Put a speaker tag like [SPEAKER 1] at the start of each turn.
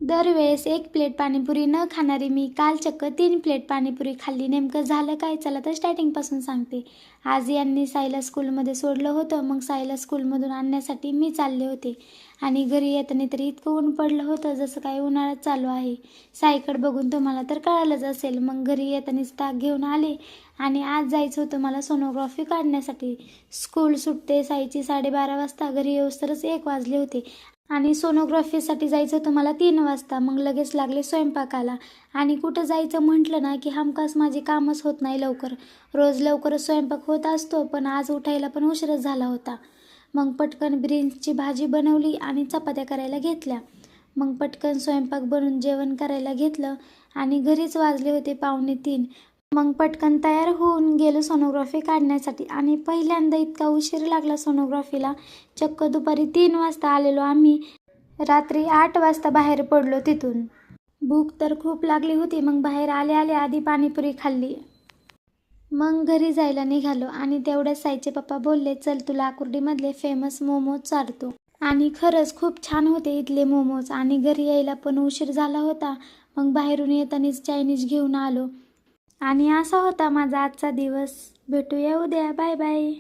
[SPEAKER 1] दरवेळेस एक प्लेट पाणीपुरी न खाणारी मी काल चक्क 3 प्लेट पाणीपुरी खाल्ली. नेमकं झालं काय? चला तर स्टार्टिंगपासून सांगते. आज यांनी साईला स्कूलमध्ये सोडलं होतं. मग साईला स्कूलमधून आणण्यासाठी मी चालले होते आणि घरी येताना तरी इतकं ऊन पडलं होतं जसं काय उन्हाळ्यात चालू आहे. साईकडे बघून तुम्हाला तर कळालंच असेल. मग घरी येतानाच ताक घेऊन आले आणि आज जायचं होतं मला सोनोग्राफी काढण्यासाठी. स्कूल सुटते साईची 12:30 वाजता. घरी येऊस्तरच 1 वाजले होते आणि सोनोग्राफीसाठी जायचं होतं मला 3 वाजता. मग लगेच लागले स्वयंपाकाला. आणि कुठं जायचं म्हटलं ना की हमखास माझे कामच होत नाही लवकर. रोज लवकरच स्वयंपाक होत असतो, पण आज उठायला पण उशीरच झाला होता. मग पटकन बीन्सची भाजी बनवली आणि चपात्या करायला घेतल्या. मग पटकन स्वयंपाक बनवून जेवण करायला घेतलं आणि घरीच वाजले होते 2:45. मग पटकन तयार होऊन गेलो सोनोग्राफी काढण्यासाठी. आणि पहिल्यांदा इतका उशीर लागला सोनोग्राफीला. चक्क दुपारी 3 वाजता आलेलो आम्ही. रात्री 8 वाजता बाहेर पडलो तिथून. भूक तर खूप लागली होती. मग बाहेर आले आधी पाणीपुरी खाल्ली. मग घरी जायला निघालो आणि तेवढ्याच साईचे पप्पा बोलले, चल तुला आकुर्डीमधले फेमस मोमोज चारतो. आणि खरंच खूप छान होते इथले मोमोज. आणि घरी यायला पण उशीर झाला होता. मग बाहेरून येतानाच चायनीज घेऊन आलो. आणि असा होता माझा आजचा दिवस. भेटूया उद्या. Bye bye.